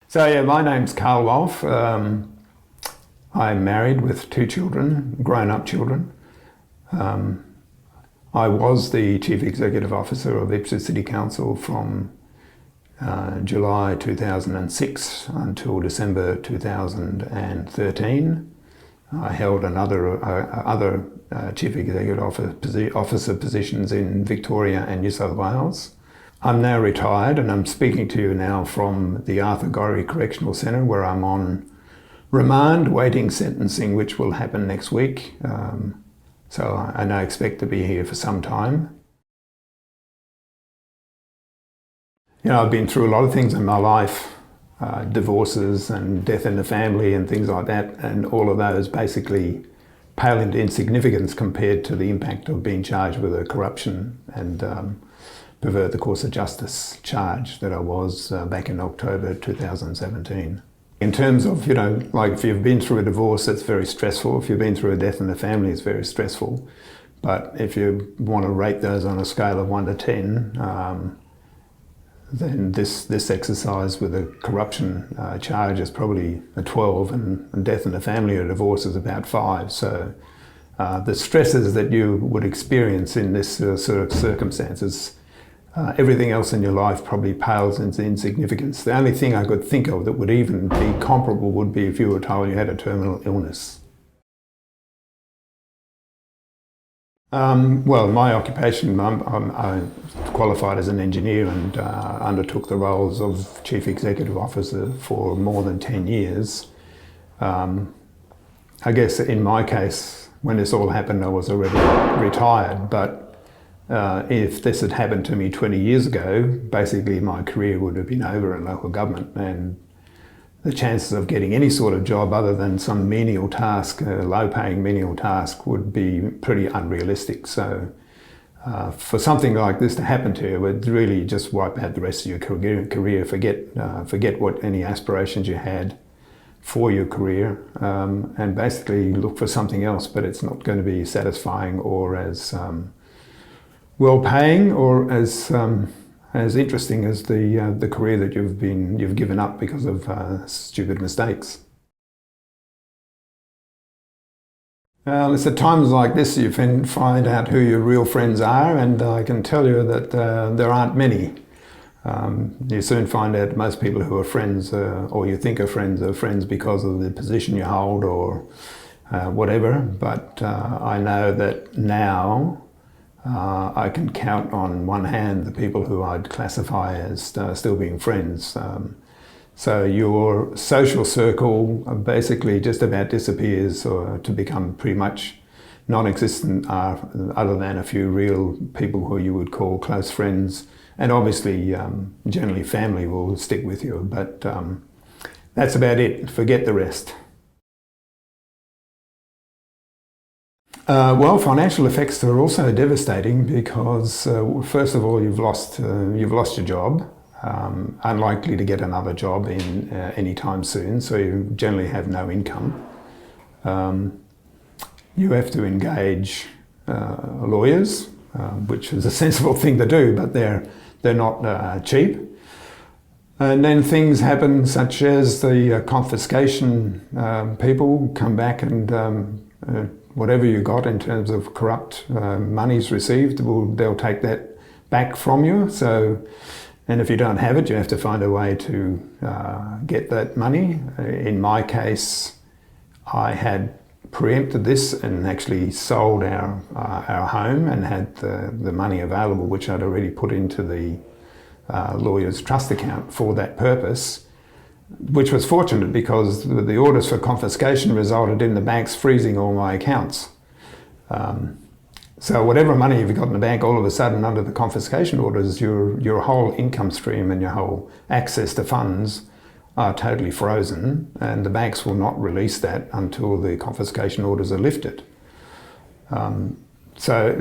So yeah, my name's Carl Wulff. I'm married with 2 children, grown-up children. I was the Chief Executive Officer of Ipswich City Council from July 2006 until December 2013. I held other Chief Executive Officer positions in Victoria and New South Wales. I'm now retired and I'm speaking to you now from the Arthur Gorrie Correctional Centre, where I'm on remand waiting sentencing, which will happen next week. So I now expect to be here for some time. You know, I've been through a lot of things in my life, divorces and death in the family and things like that, and all of those basically pale into insignificance compared to the impact of being charged with a corruption and pervert the course of justice charge that I was back in October 2017. In terms of, you know, like if you've been through a divorce, it's very stressful. If you've been through a death in the family, it's very stressful. But if you want to rate those on a scale of 1 to 10, then this exercise with a corruption charge is probably a 12, and death in the family or divorce is about 5. So the stresses that you would experience in this sort of circumstances, everything else in your life probably pales into insignificance. The only thing I could think of that would even be comparable would be if you were told you had a terminal illness. Well, my occupation, I qualified as an engineer and undertook the roles of Chief Executive Officer for more than 10 years. I guess in my case, when this all happened, I was already retired, but if this had happened to me 20 years ago, basically my career would have been over in local government, and the chances of getting any sort of job other than some menial task, a low-paying menial task, would be pretty unrealistic. So for something like this to happen to you, it would really just wipe out the rest of your career. Forget what any aspirations you had for your career, and basically look for something else, but it's not going to be satisfying or as well-paying or as interesting as the career that you've given up because of stupid mistakes. It's at times like this you find out who your real friends are, and I can tell you that there aren't many. You soon find out most people who are friends, or you think are friends because of the position you hold or whatever. But I know that now I can count on one hand the people who I'd classify as still being friends. So your social circle basically just about disappears or to become pretty much non-existent, other than a few real people who you would call close friends. And obviously, generally family will stick with you, but that's about it. Forget the rest. Well, financial effects are also devastating because, first of all, you've lost your job. Unlikely to get another job in any time soon, so you generally have no income. You have to engage lawyers, which is a sensible thing to do, but they're not cheap. And then things happen such as the confiscation. People come back and whatever you got in terms of corrupt monies received, they'll take that back from you. So, and if you don't have it, you have to find a way to get that money. In my case, I had preempted this and actually sold our home and had the money available, which I'd already put into the lawyer's trust account for that purpose, which was fortunate because the orders for confiscation resulted in the banks freezing all my accounts. So whatever money you've got in the bank, all of a sudden under the confiscation orders, your whole income stream and your whole access to funds are totally frozen, and the banks will not release that until the confiscation orders are lifted. So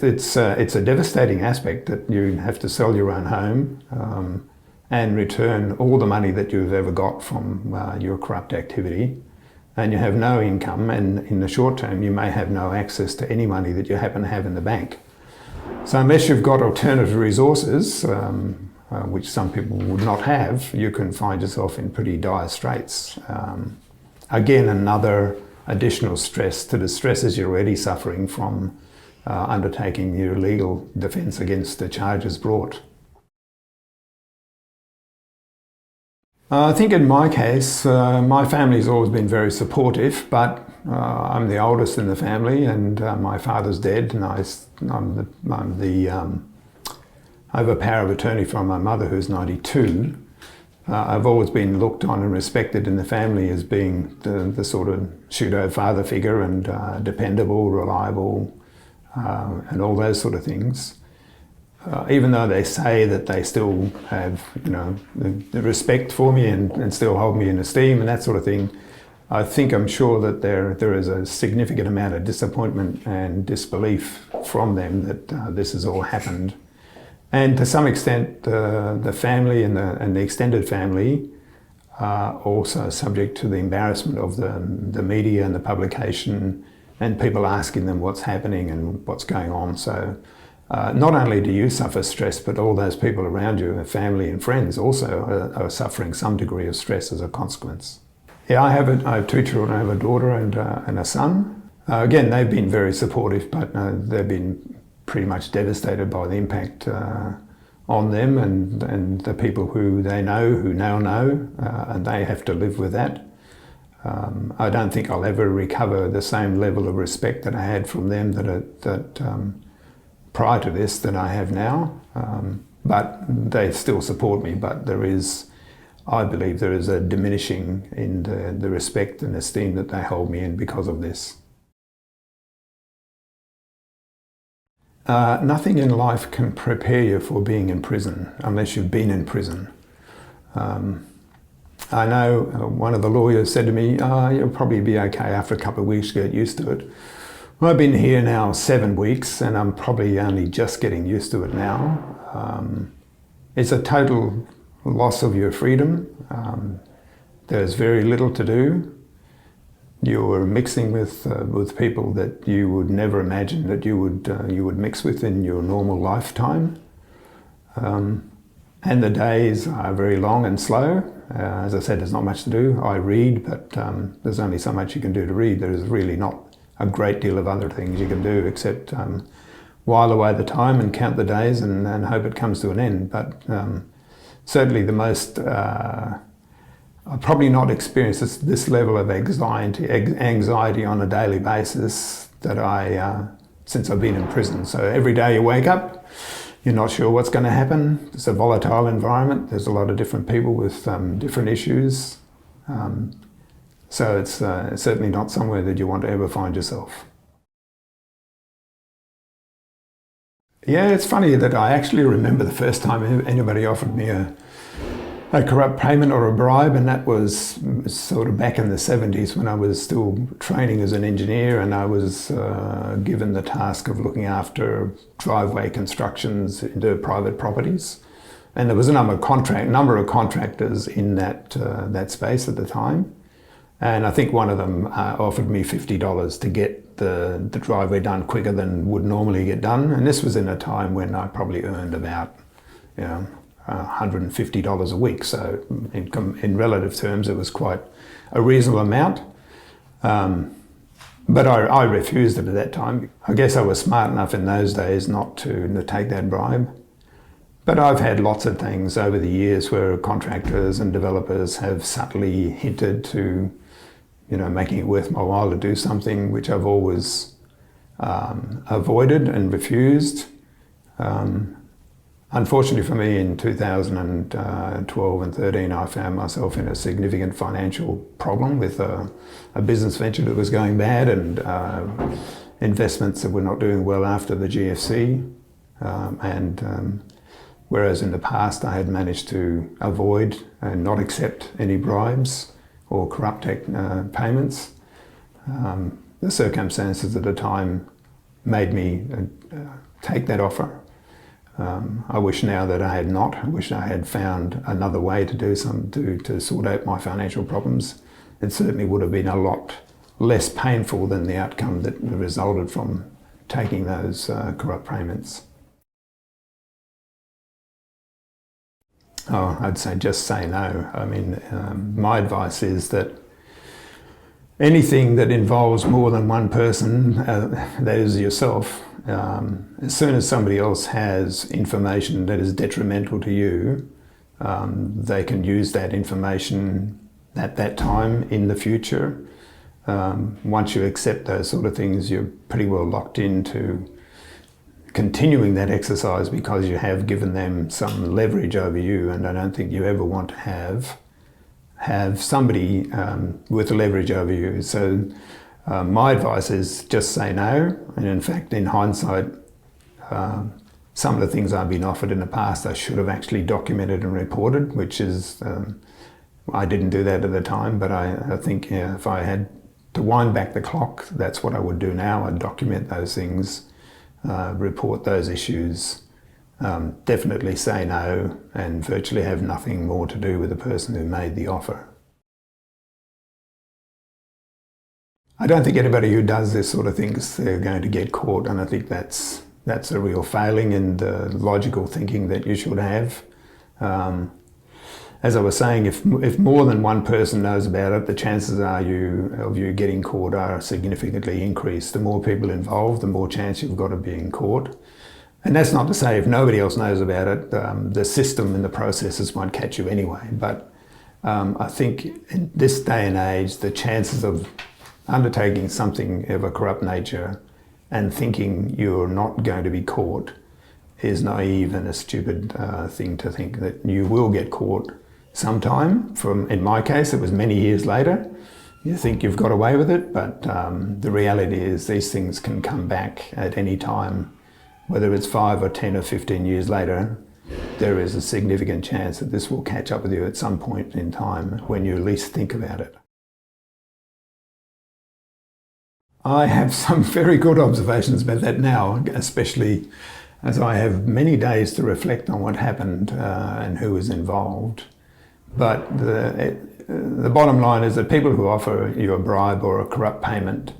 it's a devastating aspect that you have to sell your own home and return all the money that you've ever got from your corrupt activity, and you have no income, and in the short term you may have no access to any money that you happen to have in the bank. So unless you've got alternative resources, which some people would not have, you can find yourself in pretty dire straits. Again, another additional stress to the stresses you're already suffering from undertaking your legal defence against the charges brought. I think in my case, my family's always been very supportive, but I'm the oldest in the family, and my father's dead, and I have a power of attorney from my mother, who's 92. I've always been looked on and respected in the family as being the sort of pseudo father figure, and dependable, reliable, and all those sort of things. Even though they say that they still have, the respect for me and still hold me in esteem and that sort of thing, I'm sure that there is a significant amount of disappointment and disbelief from them that this has all happened. And to some extent, the family and the extended family are also subject to the embarrassment of the media and the publication, and people asking them what's happening and what's going on. So not only do you suffer stress, but all those people around you, family and friends, also are suffering some degree of stress as a consequence. Yeah, I have 2 children. I have a daughter and a son. Again, they've been very supportive, but they've been pretty much devastated by the impact on them and the people who they know, who now know, and they have to live with that. I don't think I'll ever recover the same level of respect that I had from them that prior to this that I have now, but they still support me. But I believe there is a diminishing in the respect and esteem that they hold me in because of this. Nothing in life can prepare you for being in prison unless you've been in prison. I know one of the lawyers said to me, you'll probably be okay after a couple of weeks to get used to it. Well, I've been here now 7 weeks, and I'm probably only just getting used to it now. It's a total loss of your freedom. There's very little to do. You're mixing with people that you would never imagine that you would mix with in your normal lifetime. And the days are very long and slow. As I said, there's not much to do. I read, but there's only so much you can do to read. There is really not a great deal of other things you can do except while away the time and count the days and hope it comes to an end. But certainly the most, I've probably not experienced this level of anxiety on a daily basis that since I've been in prison. So every day you wake up, you're not sure what's going to happen. It's a volatile environment. There's a lot of different people with different issues. So it's certainly not somewhere that you want to ever find yourself. Yeah, it's funny that I actually remember the first time anybody offered me a corrupt payment or a bribe, and that was sort of back in the 70s when I was still training as an engineer, and I was given the task of looking after driveway constructions into private properties. And there was a number of contractors in that space at the time. And I think one of them offered me $50 to get the driveway done quicker than would normally get done. And this was in a time when I probably earned about, $150 a week. So in relative terms, it was quite a reasonable amount. But I refused it at that time. I guess I was smart enough in those days not to take that bribe. But I've had lots of things over the years where contractors and developers have subtly hinted to making it worth my while to do something, which I've always avoided and refused. Unfortunately for me, in 2012 and 13, I found myself in a significant financial problem with a business venture that was going bad and investments that were not doing well after the GFC. Whereas in the past I had managed to avoid and not accept any bribes or corrupt payments, the circumstances at the time made me take that offer. I wish now that I had not. I wish I had found another way to do to sort out my financial problems. It certainly would have been a lot less painful than the outcome that resulted from taking those corrupt payments. Oh, I'd say just say no. I mean, my advice is that anything that involves more than one person, that is yourself, as soon as somebody else has information that is detrimental to you, they can use that information at that time in the future. Once you accept those sort of things, you're pretty well locked into continuing that exercise because you have given them some leverage over you, and I don't think you ever want to have somebody with leverage over you. So my advice is just say no, and in fact, in hindsight, some of the things I've been offered in the past I should have actually documented and reported, which is, I didn't do that at the time, but I think if I had to wind back the clock, that's what I would do now. I'd document those things, report those issues, definitely say no, and virtually have nothing more to do with the person who made the offer. I don't think anybody who does this sort of things, they're going to get caught, and I think that's a real failing in the logical thinking that you should have. As I was saying, if more than one person knows about it, the chances of you getting caught are significantly increased. The more people involved, the more chance you've got of being caught. And that's not to say if nobody else knows about it, the system and the processes might catch you anyway. But I think in this day and age, the chances of undertaking something of a corrupt nature and thinking you're not going to be caught is naive and a stupid thing to think that you will get caught sometime. In my case, it was many years later. You think you've got away with it, but the reality is these things can come back at any time. Whether it's 5 or 10 or 15 years later, there is a significant chance that this will catch up with you at some point in time when you least think about it. I have some very good observations about that now, especially as I have many days to reflect on what happened and who was involved. But the bottom line is that people who offer you a bribe or a corrupt payment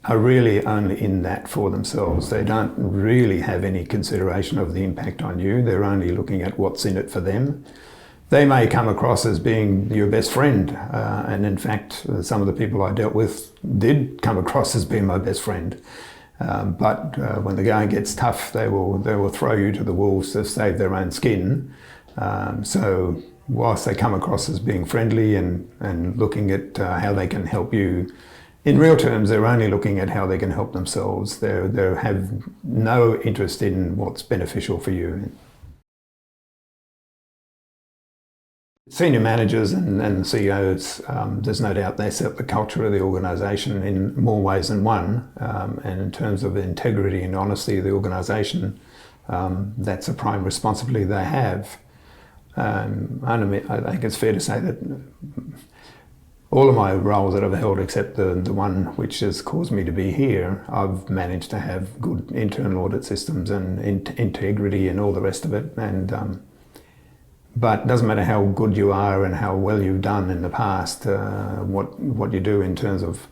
are really only in that for themselves. They don't really have any consideration of the impact on you. They're only looking at what's in it for them. They may come across as being your best friend, and in fact, some of the people I dealt with did come across as being my best friend. But when the going gets tough, they will throw you to the wolves to save their own skin. So whilst they come across as being friendly and looking at how they can help you, in real terms, they're only looking at how they can help themselves. They have no interest in what's beneficial for you. Senior managers and CEOs, there's no doubt they set the culture of the organisation in more ways than one. And in terms of the integrity and honesty of the organisation, that's a prime responsibility they have. I think it's fair to say that all of my roles that I've held, except the one which has caused me to be here, I've managed to have good internal audit systems and integrity and all the rest of it. But it doesn't matter how good you are and how well you've done in the past, what you do in terms of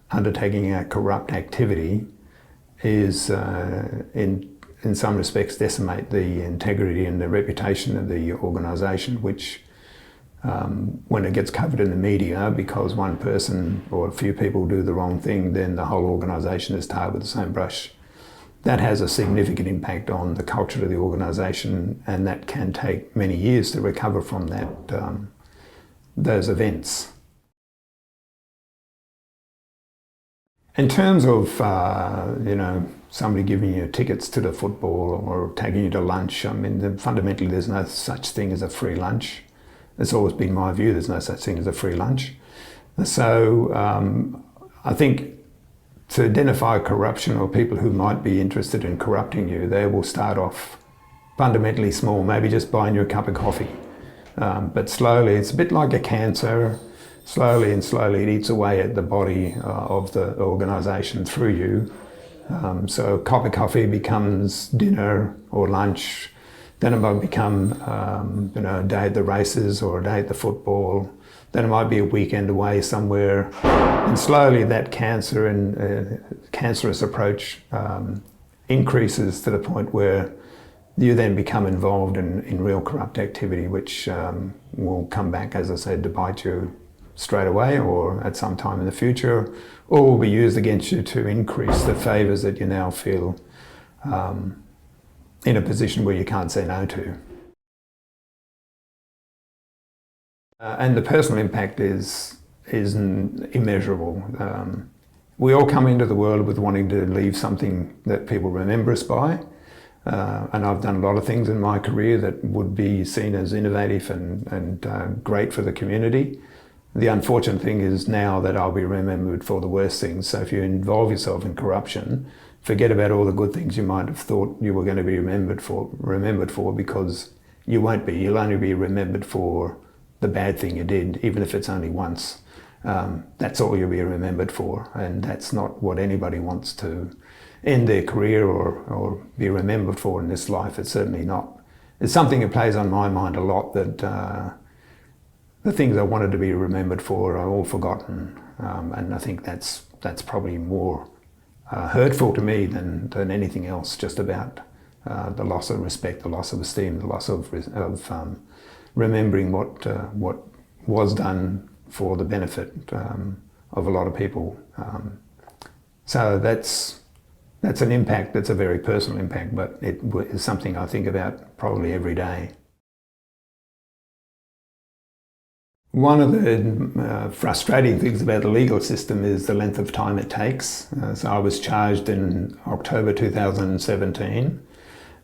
undertaking a corrupt activity is in some respects decimate the integrity and the reputation of the organisation, which when it gets covered in the media because one person or a few people do the wrong thing, then the whole organisation is tarred with the same brush. That has a significant impact on the culture of the organisation, and that can take many years to recover from those events. In terms of somebody giving you tickets to the football or taking you to lunch, I mean, fundamentally there's no such thing as a free lunch. It's always been my view there's no such thing as a free lunch. So I think to identify corruption or people who might be interested in corrupting you, they will start off fundamentally small, maybe just buying you a cup of coffee. But slowly, it's a bit like a cancer. Slowly and slowly it eats away at the body of the organisation through you. So a cup of coffee becomes dinner or lunch. Then it might become a day at the races or a day at the football. Then it might be a weekend away somewhere. And slowly that cancer and cancerous approach increases to the point where you then become involved in real corrupt activity, which will come back, as I said, to bite you straight away or at some time in the future, or will be used against you to increase the favours that you now feel in a position where you can't say no to. And the personal impact is immeasurable. We all come into the world with wanting to leave something that people remember us by. And I've done a lot of things in my career that would be seen as innovative and great for the community. The unfortunate thing is now that I'll be remembered for the worst things. So if you involve yourself in corruption, forget about all the good things you might have thought you were going to be remembered for, because you won't be. You'll only be remembered for the bad thing you did, even if it's only once. That's all you'll be remembered for, and that's not what anybody wants to end their career or be remembered for in this life. It's certainly not. It's something that plays on my mind a lot, that the things I wanted to be remembered for are all forgotten, and I think that's probably more hurtful to me than anything else, just about the loss of respect, the loss of esteem, the loss of remembering what was done for the benefit of a lot of people. So that's an impact. That's a very personal impact, but it is something I think about probably every day. One of the frustrating things about the legal system is the length of time it takes. So I was charged in October 2017,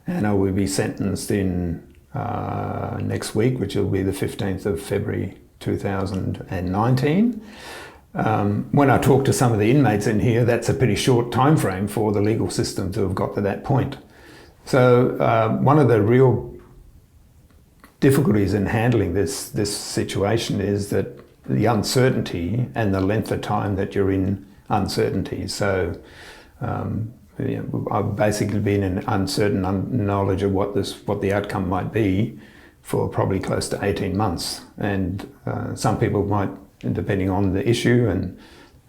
and I will be sentenced in next week, which will be the 15th of February 2019. When I talk to some of the inmates in here, that's a pretty short time frame for the legal system to have got to that point. So one of the real difficulties in handling this situation is that the uncertainty and the length of time that you're in uncertainty. So I've basically been in uncertain knowledge of what the outcome might be for probably close to 18 months. And some people might, depending on the issue and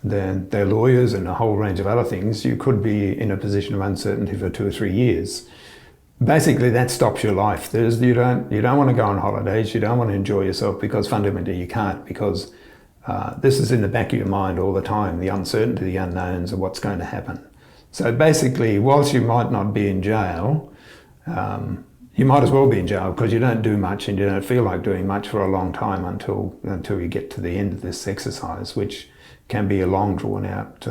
their lawyers and a whole range of other things, you could be in a position of uncertainty for 2 or 3 years. Basically, that stops your life. You don't want to go on holidays, you don't want to enjoy yourself, because fundamentally you can't, because this is in the back of your mind all the time, the uncertainty, the unknowns of what's going to happen. So basically, whilst you might not be in jail, you might as well be in jail, because you don't do much and you don't feel like doing much for a long time until you get to the end of this exercise, which can be a long, drawn-out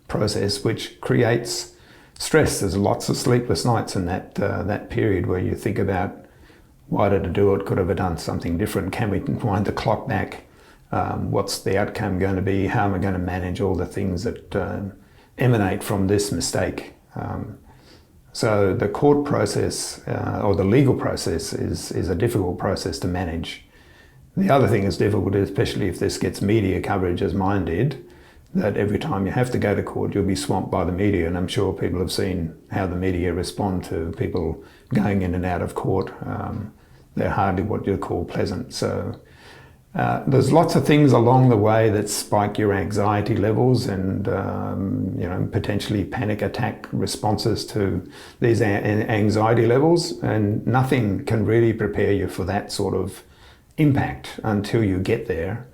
process, which creates stress. There's lots of sleepless nights in that period where you think about, why did I do it? Could I have done something different? Can we wind the clock back? What's the outcome going to be? How am I going to manage all the things that emanate from this mistake? So the court process or the legal process is a difficult process to manage. The other thing is difficult, especially if this gets media coverage, as mine did, that every time you have to go to court, you'll be swamped by the media. And I'm sure people have seen how the media respond to people going in and out of court. They're hardly what you'd call pleasant. So there's lots of things along the way that spike your anxiety levels and potentially panic attack responses to these anxiety levels. And nothing can really prepare you for that sort of impact until you get there.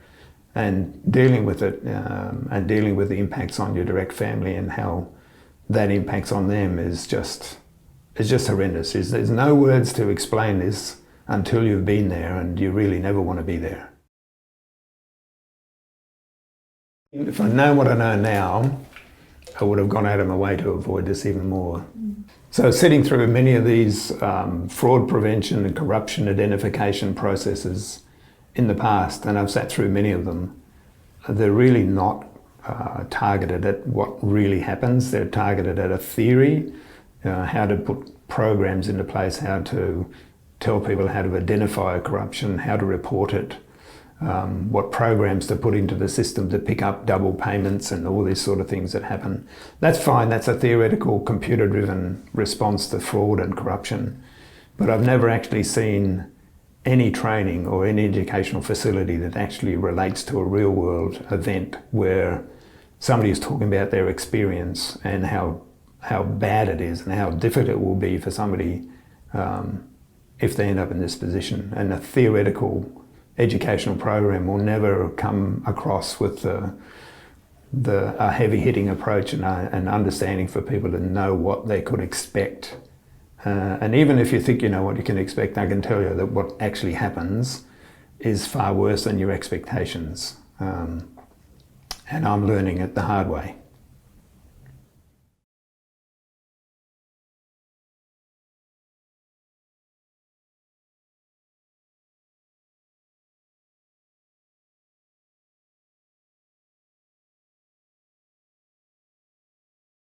And dealing with it, and dealing with the impacts on your direct family and how that impacts on them is just horrendous. There's no words to explain this until you've been there, and you really never want to be there. If I know what I know now, I would have gone out of my way to avoid this even more. So sitting through many of these fraud prevention and corruption identification processes in the past, and I've sat through many of them, they're really not targeted at what really happens. They're targeted at a theory, how to put programs into place, how to tell people how to identify corruption, how to report it, what programs to put into the system to pick up double payments and all these sort of things that happen. That's fine, that's a theoretical computer-driven response to fraud and corruption. But I've never actually seen any training or any educational facility that actually relates to a real world event where somebody is talking about their experience and how bad it is and how difficult it will be for somebody if they end up in this position. And a theoretical educational program will never come across with a heavy-hitting approach and an understanding for people to know what they could expect. And even if you think you know what you can expect, I can tell you that what actually happens is far worse than your expectations. And I'm learning it the hard way.